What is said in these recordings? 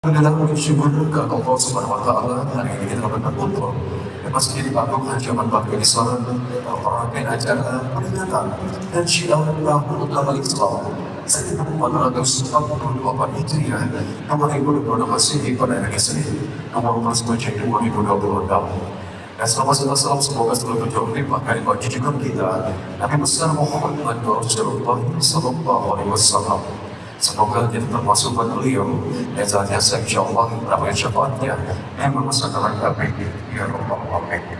Adalah bersyukur ke Allah Subhanahu wa Ta'ala. Hari ini kita dapat berkumpul di Masjid Agung Haji Ahmad Bakri Islam rangkaian acara peringatan dan syiar tahun amal Islam 1444 Hijriah nomor 2022 Masehi pada hari Senin nomor 14 Januari 2026. Dan salam semoga selalu terjauh limpahkan bagi junjungan kita Nabi besar Muhammad Rasulullah Sallallahu Alaihi Wasallam. Semoga kita termasuk beliau dan senantiasa insyaallah mendapatkan syafaatnya yang memasakkan kami ya Rabbal Alamin.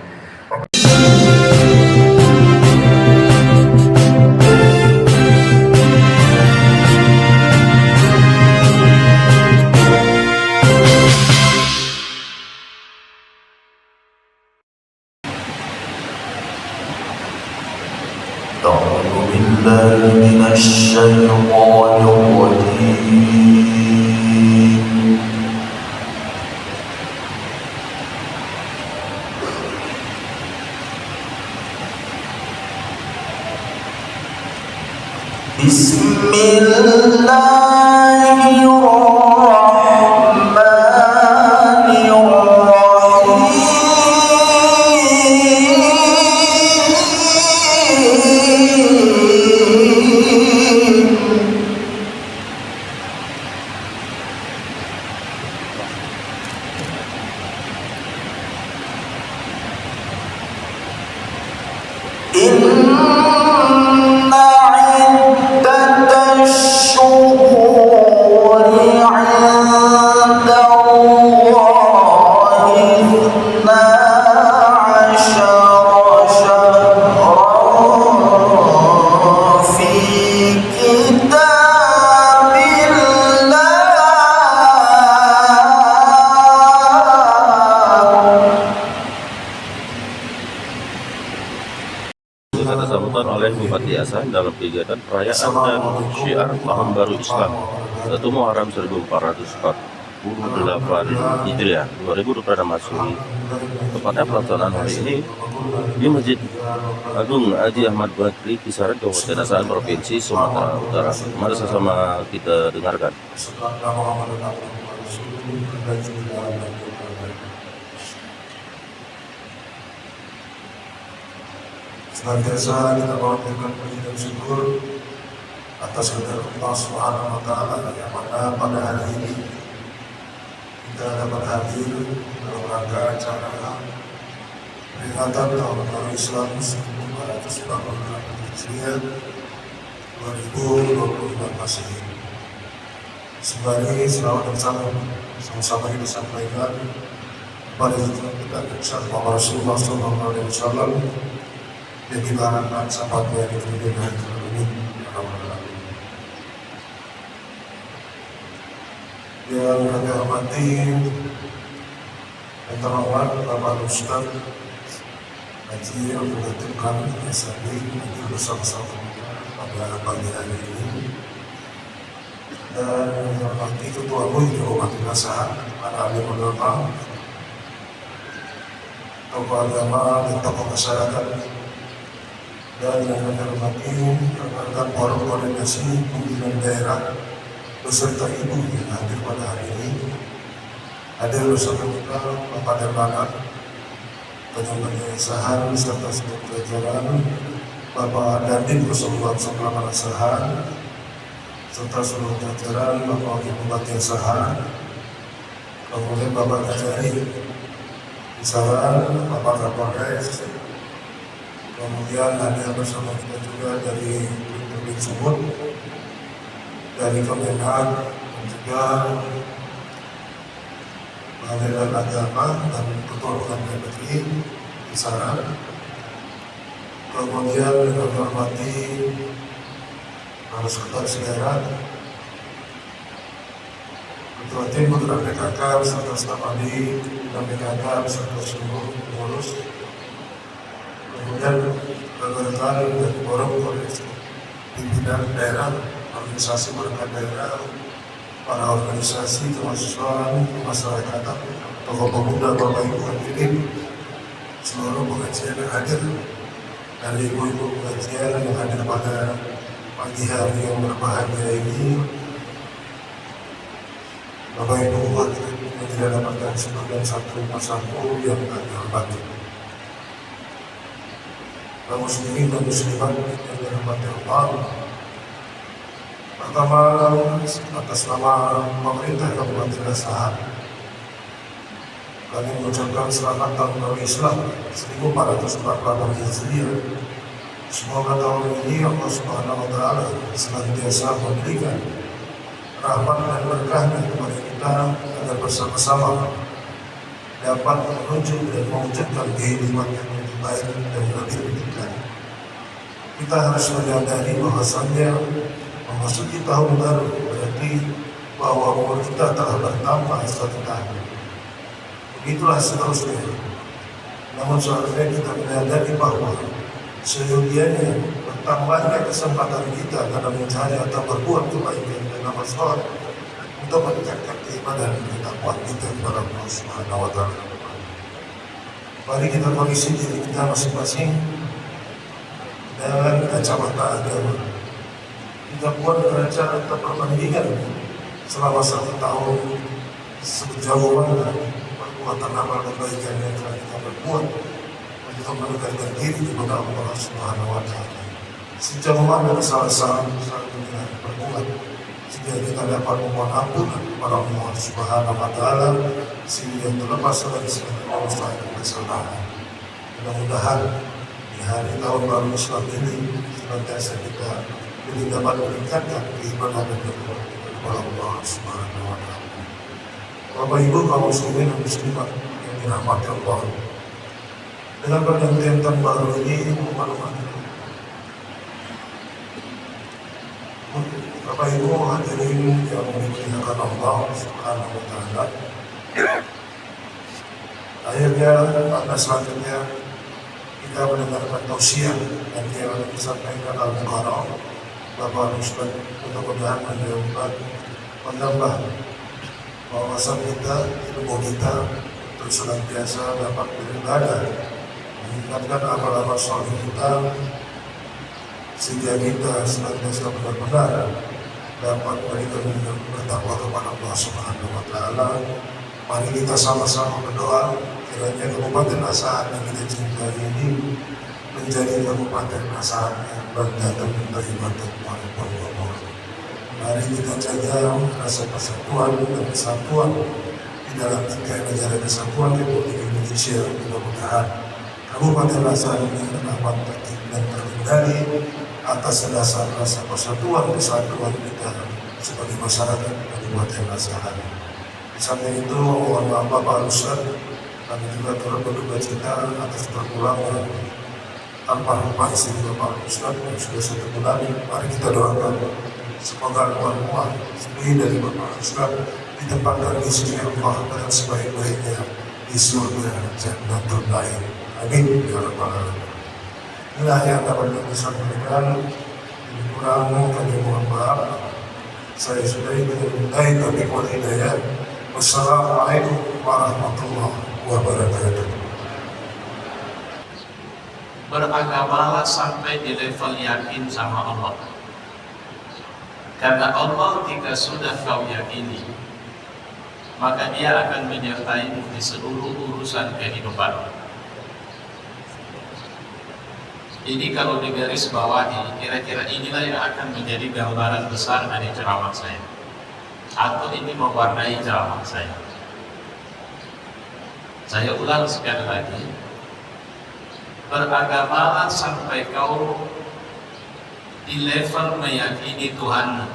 أعوذ بالله من الشيطان الرجيم بسم الله الرحمن الرحيم إن عدة الشهور عند الله 12 شهرا في كتاب الله Kita sambutan oleh Bupati Asan dalam kegiatan perayaan dan syiar Tahun Baru Islam 1 Muharram 1448 Hijriah 2026 Masehi. Tepatnya pelaksanaan hari ini di Masjid Agung Haji Ahmad Bakri Kisaran Kabupaten Asahan Provinsi Sumatera Utara. Mari sama kita dengarkan. Senantiasa kita mengucapkan puji dan syukur atas kehendak Allah Subhanahu wa Ta'ala yang mana pada hari ini kita dapat hadir dalam rangka acara peringatan Tahun Baru Islam 1444 Hijriah 2024 Masehi. Sembari selawat dan salam sama-sama kita sampaikan kepada kita Muhammad Rasulullah Sallallahu Alaihi Wasallam yang kita harapkan sahabatnya yang diberikan ini yang kami hormati yang terhormat Bapak Ustaz Haji Abdul Latif kami SAD hadir bersama-sama pada pagi hari ini, dan yang hormati Ketua MUI Umat Nasahat, para alim ulama, tokoh agama dan tokoh masyarakat, dan yang kami hormati rekan-rekan forum koordinasi pimpinan daerah beserta ibu yang hadir pada hari ini, hadir bersama kita Bapak Darmawan, penyelenggara Asahan serta seluruh jajaran, Bapak Dandim bersama Asahan serta seluruh jajaran, Bapak Wakil Bupati Asahan, kemudian Bapak Kajari Asahan, Bapak Kapolres, kemudian ada bersama kita juga dari Provinsi Sumut, dari Kemenhan, dan juga Pengadilan Agama dan Ketua Pengadilan Negeri Kisaran. Kemudian dengan hormati para sekretaris daerah, Ketua Tim Putra PKK beserta staf ahli dan PKK beserta seluruh pengurus. Kemudian rekan-rekan dan forum koordinasi pimpinan daerah, organisasi perangkat daerah, para organisasi kemahasiswaan, masyarakat, tokoh pemuda, bapak ibu hadirin, seluruh pengajian yang hadir, dari ibu-ibu pengajian yang hadir pada pagi hari yang berbahagia ini, Bapak Ibu umat yang tidak dapatkan sebagian satu persatu yang kami hormati, kaum muslimin dan muslimat yang dirahmati Allah. Pertama, atas nama pemerintah Kabupaten Asahan, kami mengucapkan selamat tahun baru Islam 1444 Hijriah. Semoga tahun ini Allah Subhanahu wa Ta'ala senantiasa memberikan rahmat dan berkahnya kepada kita agar bersama-sama dapat menuju dan mewujudkan kehidupan yang lebih baik dan lebih menyenangkan. Kita harus menyadari bahwasannya memasuki tahun baru berarti bahwa umur kita telah bertambah 1 tahun. Begitulah seterusnya. Namun seharusnya kita menyadari bahwa seyogianya bertambahnya kesempatan kita dalam mencari atau berbuat kebaikan dan amal saleh untuk meningkatkan keimanan dan ketakwaan kita kepada Allah Subhanahu wa Ta'ala. Mari kita koreksi diri kita masing-masing dengan kacamata agama. Kita buat neraca atau perbandingan selama 1 tahun sejauh mana perbuatan amal kebaikan yang telah kita berbuat untuk mendekatkan diri kepada Allah Subhanahu wa Ta'ala. Sejauh mana kesalahan yang telah berbuat sehingga kita dapat memohon ampunan kepada Allah Subhanahu wa Ta'ala sehingga terlepas dari segala dosa dan kesalahan. Mudah-mudahan di hari tahun baru Islam ini senantiasa kita dapat meningkatkan keimanan dan ketakwaan kepada Allah Subhanahu wa Ta'ala. Bapak Ibu kaum muslimin dan muslimat yang dirahmati Allah, dengan pergantian tahun baru ini Bapak Ibu hadirin yang dimuliakan Allah Subhanahu wa Ta'ala, akhirnya pada selanjutnya kita mendengarkan tausiah yang disampaikan Al-Mukarram Bapak Ustaz, mudah-mudahan menambah wawasan kita, ilmu kita untuk senantiasa dapat beribadah, meningkatkan amal-amal saleh kita sehingga kita senantiasa benar-benar dapat bertakwa kepada Allah Subhanahu wa Ta'ala. Mari kita sama-sama berdoa kiranya Kabupaten Asahan yang kita cintai ini menjadi Kabupaten Asahan yang berdatang menerima kepada Allah. Mari kita jaga rasa persatuan dan kesatuan di dalam 3 negara kesatuan Republik Indonesia. Mudah-mudahan Kabupaten Asahan ini dapat tertib dan terkendali atas dasar rasa persatuan kesatuan kita sebagai masyarakat Kabupaten Asahan. Di samping itu, mohon maaf Bapak Ustaz, kami juga turut berduka cita atas terpulangnya almarhum istri Bapak Ustaz yang sudah 1 bulan. Mari kita doakan semoga almarhumah istri dari Bapak Ustaz ditempatkan di sisi Allah dengan sebaik-baiknya di surga Jannatul Naim. Amin ya rabbal alamin. Inilah yang dapat kami sampaikan. Kurang kami mohon maaf. Saya sudah mencintai tapi kuat hidayah. Wassalamualaikum warahmatullahi wabarakatuh. Beragamalah sampai di level yakin sama Allah. Karena Allah jika sudah kau yakini, maka Dia akan menyertaimu di seluruh urusan kehidupan. Ini kalau digaris bawahi, kira-kira inilah yang akan menjadi gambaran besar dari ceramah saya, atau ini mewarnai ceramah saya. Saya ulang sekali lagi, beragamalah sampai kau di level meyakini Tuhanmu.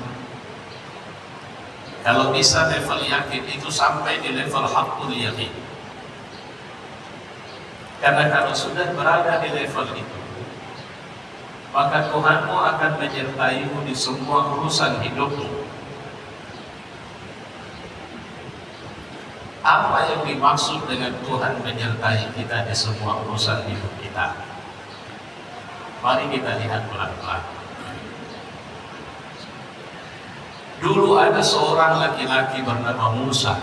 Kalau bisa level yakin itu sampai di level haqqul yakin. Karena kalau sudah berada di level itu, maka Tuhanmu akan menyertaimu di semua urusan hidupmu. Apa yang dimaksud dengan Tuhan menyertai kita di semua urusan hidup kita? Mari kita lihat pelan-pelan. Dulu ada seorang laki-laki bernama Musa.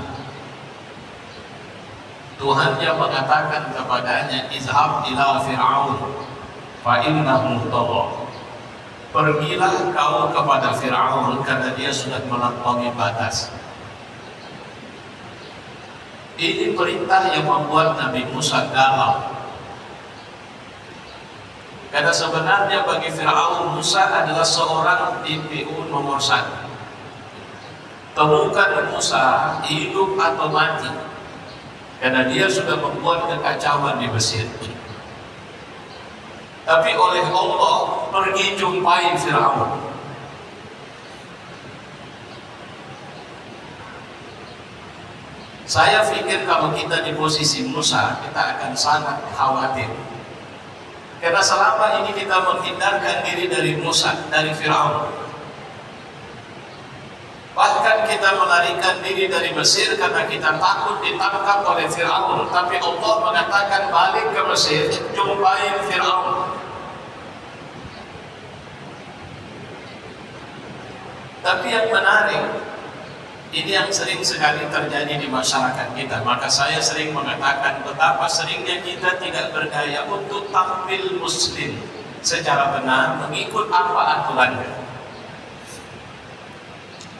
Tuhannya mengatakan kepadanya, izhab ila Fir'aun fa innahu tagha. Pergilah kau kepada Fir'aun karena dia sudah melampaui batas. Ini perintah yang membuat Nabi Musa galau. Karena sebenarnya bagi Fir'aun, Musa adalah seorang DPO nomor 1. Temukan Musa hidup atau mati, karena dia sudah membuat kekacauan di Mesir. Tapi oleh Allah pergi jumpai Fir'aun. Saya pikir kalau kita di posisi Musa, kita akan sangat khawatir. Karena selama ini kita menghindarkan diri dari Musa, dari Fir'aun. Bahkan kita melarikan diri dari Mesir karena kita takut ditangkap oleh Fir'aun. Tapi Allah mengatakan balik ke Mesir, jumpai Fir'aun. Tapi yang menarik, ini yang sering sekali terjadi di masyarakat kita. Maka saya sering mengatakan betapa seringnya kita tidak berdaya untuk tampil muslim secara benar, mengikut apa aturannya.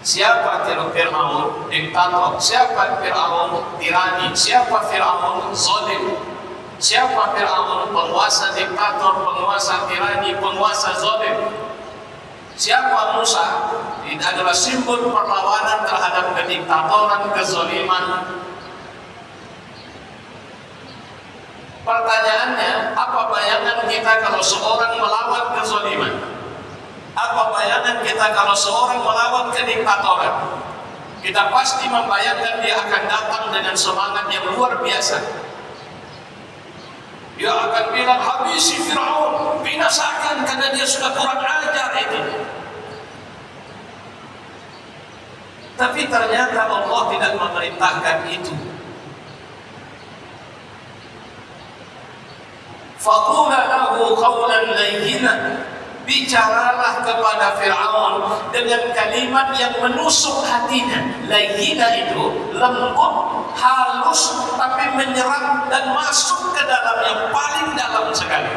Siapa Fir'aun? Diktator. Siapa Fir'aun? Tirani. Siapa Fir'aun? Zalim. Siapa Fir'aun? Penguasa diktator, penguasa tirani, penguasa zalim. Siapa Musa? Ini adalah simbol perlawanan terhadap kediktatoran, kezaliman. Pertanyaannya, apa bayangan kita kalau seorang melawan kezaliman? Apa bayangan kita kalau seorang melawan kediktatoran? Kita pasti membayangkan dia akan datang dengan semangat yang luar biasa. Dia akan bilang, habisi Fir'aun, binasakan, karena dia sudah kurang ajar itu. Tapi ternyata Allah tidak memerintahkan itu. Faqula lahu qawlan layyinan. Bicaralah kepada Fir'aun dengan kalimat yang menusuk hatinya. Layyina itu lembut, halus, tapi menyerap dan masuk ke dalam yang paling dalam sekali.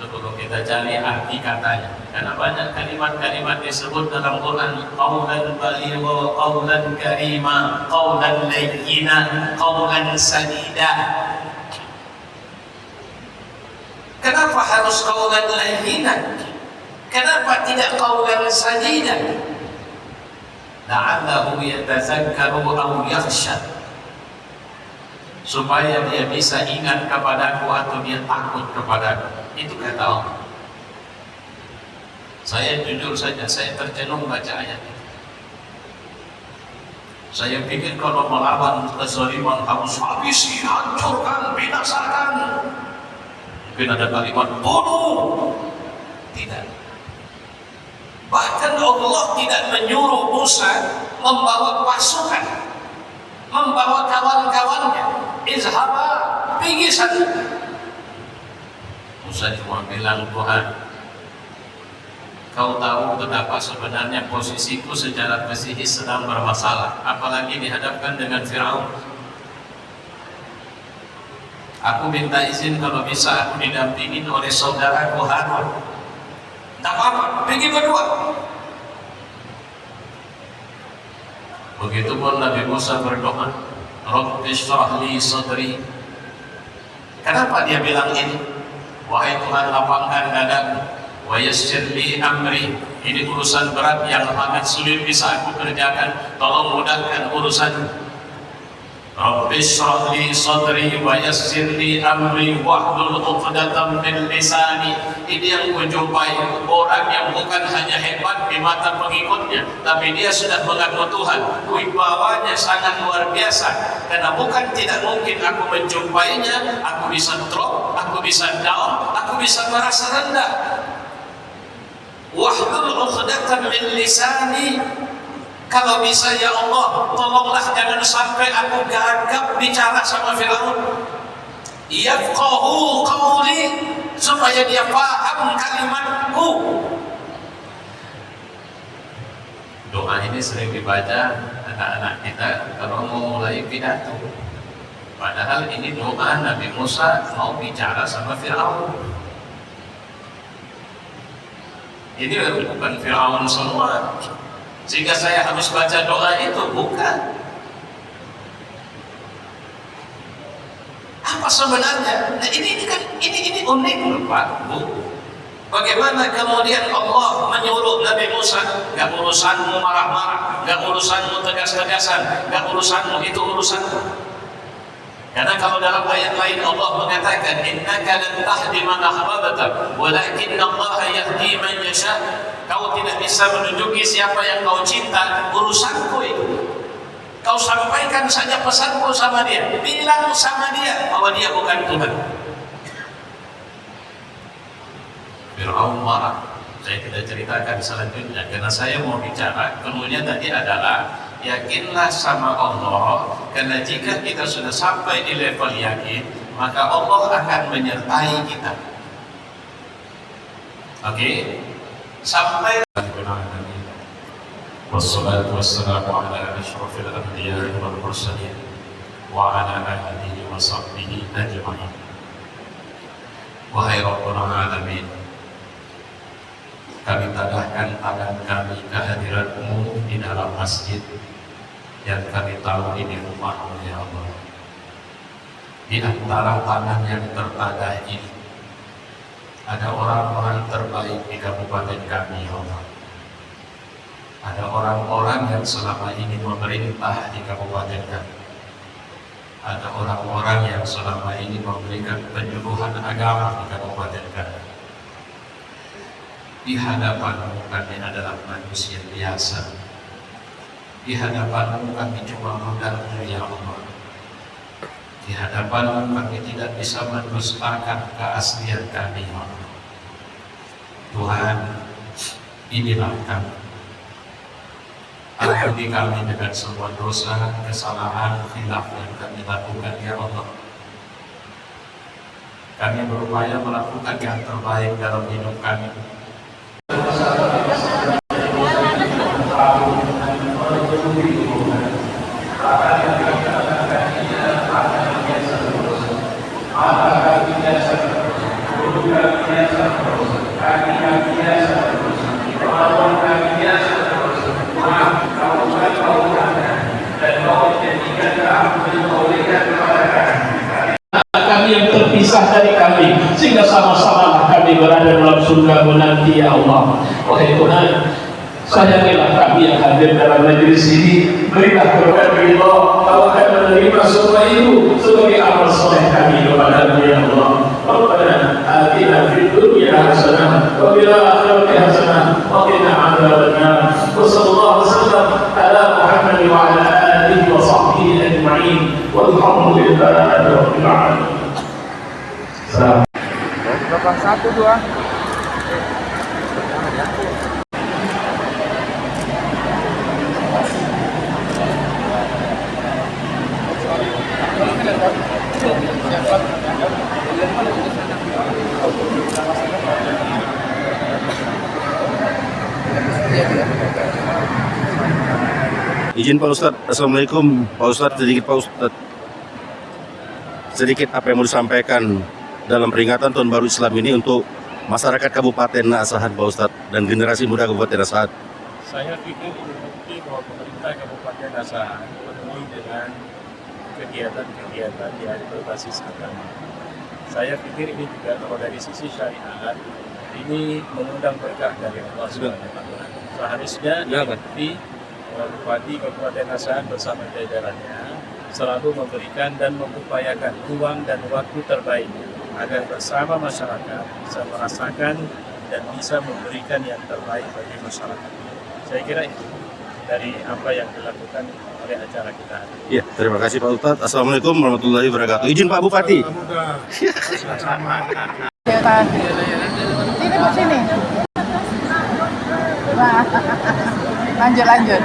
Itu perlu kita cari arti katanya. Karena banyak kalimat-kalimat disebut dalam Quran, qawlan baligha, qawlan karima, qawlan layyina, qawlan sadida. Kenapa harus qawlan layyina? Kenapa tidak qawlan sadida? La'allahu yatazakkaru aw yakhsha. Supaya dia bisa ingat kepadaku atau dia takut kepadaku. Itu kata Allah. Saya jujur saja, saya tercenung baca ayat itu. Saya pikir kalau melawan kezaliman harus habisi, hancurkan, binasakan. Mungkin ada kalimat bunuh. Tidak. Bahkan Allah tidak menyuruh Musa membawa pasukan, membawa kawan-kawannya. Izhaba, pergi sana. Musa cuma bilang, Tuhan, Kau tahu betapa sebenarnya posisiku secara psikis sedang bermasalah, apalagi dihadapkan dengan Fir'aun. Aku minta izin kalau bisa aku didampingin oleh saudaraku Harun. Tak apa-apa, pergi berdua. Begitupun Nabi Musa berdoa, Rabbi shrah li sadri. Kenapa dia bilang ini? Wahai Tuhan, lapangkan dadaku, wa yassir li amri. Ini urusan berat yang sangat sulit bisa aku kerjakan, tolong mudahkan urusan. Rabbi shrah li sadri wa yassir li amri wahlul 'uqdatam min lisani. Ini yang kujumpai orang yang bukan hanya hebat di mata pengikutnya, tapi dia sudah mengaku Tuhan. Wibawanya sangat luar biasa. Karena bukan tidak mungkin aku menjumpainya, aku bisa drop, aku bisa down, aku bisa merasa rendah. Wahlul 'uqdatam min lisani. Kalau bisa ya Allah, tolonglah jangan sampai aku gagap bicara sama Fir'aun. Yafqahu qawli, supaya dia paham kalimatku. Doa ini sering dibaca anak-anak kita kalau mau mulai pidato. Padahal ini doa Nabi Musa mau bicara sama Fir'aun. Ini bukan Fir'aun semua, sehingga saya harus baca doa itu, bukan. Apa sebenarnya? Nah, ini unik loh Pak, Bu. Bagaimana kemudian Allah menyuruh Nabi Musa, gak urusanmu marah-marah, gak urusanmu tegas-tegasan, gak urusanmu, itu urusanmu. Karena kalau dalam ayat lain Allah mengatakan innaka lan tahdi man ahbabta walakin Allah yahdi man yasha. Kau tidak bisa menunjuki siapa yang kau cinta, urusanku itu. Kau sampaikan saja pesanku sama dia, bilang sama dia bahwa dia bukan Tuhan. Fir'aun marah. Saya tidak ceritakan selanjutnya karena saya mau bicara kemudian tadi adalah yakinlah sama Allah, karena jika kita sudah sampai di level yakin maka Allah akan menyertai kita. Oke? Sampai wassalatu wassalamu ala asyrafil anbiya'i wal mursalin wa ala alihi wa sahbihi ajma'in. Wahai Rabbul Alamin, kami tadahkan tangan kami kehadiratmu di dalam masjid yang kami tahu ini rumahmu ya Allah. Di antara tangan yang tertadah ini ada orang-orang terbaik di kabupaten kami ya Allah. Ada orang-orang yang selama ini memerintah di kabupaten kami. Ada orang-orang yang selama ini memberikan penyuluhan agama di kabupaten kami. Di hadapanmu kami adalah manusia biasa. Di hadapanmu kami cuma modalmu ya Allah. Di hadapanmu kami tidak bisa mendustakan keaslian kami ya Allah. Tuhan, inilah kami. Ampuni kami dengan semua dosa, kesalahan, khilaf yang kami lakukan ya Allah. Kami berupaya melakukan yang terbaik dalam hidup kami. Kami yang terpisah dari kami, sehingga sama-sama kami berada dalam surga nanti ya Allah. Wahai Tuhan, sayangilah kami yang hadir dalam majelis ini. Berilah berkat ridha, Kau akan menerima semua itu sebagai amal soleh kami kepada-Mu ya Allah. Rabbana atina fid dunya hasanah wa fil akhirati hasanah wa qina adzabannar. Wa sallallahu wasallam ala Muhammad wa ala alihi wa sahbihi ajma'in. Walhamdulillahi rabbil alamin. Belakang 1, 2. Izin Pak Ustadz, Assalamualaikum Pak Ustadz, sedikit apa yang mau disampaikan dalam peringatan Tahun Baru Islam ini untuk masyarakat Kabupaten Asahan Pak Ustadz dan generasi muda Kabupaten Asahan. Saya pikir ini bukti bahwa pemerintah Kabupaten Asahan penuhi dengan kegiatan-kegiatan yang berbasis agama. Saya pikir ini juga kalau dari sisi syariat ini mengundang berkah dari Allah SWT. Seharusnya diikuti Bupati Kabupaten Asahan bersama jajarannya selalu memberikan dan mengupayakan ruang dan waktu terbaik agar bersama masyarakat bisa merasakan dan bisa memberikan yang terbaik bagi masyarakat. Saya kira itu dari apa yang dilakukan oleh acara kita. Ya, terima kasih Pak Ustadz. Assalamualaikum warahmatullahi wabarakatuh. Izin Pak Bupati. Sini Bu, sini. Lanjut.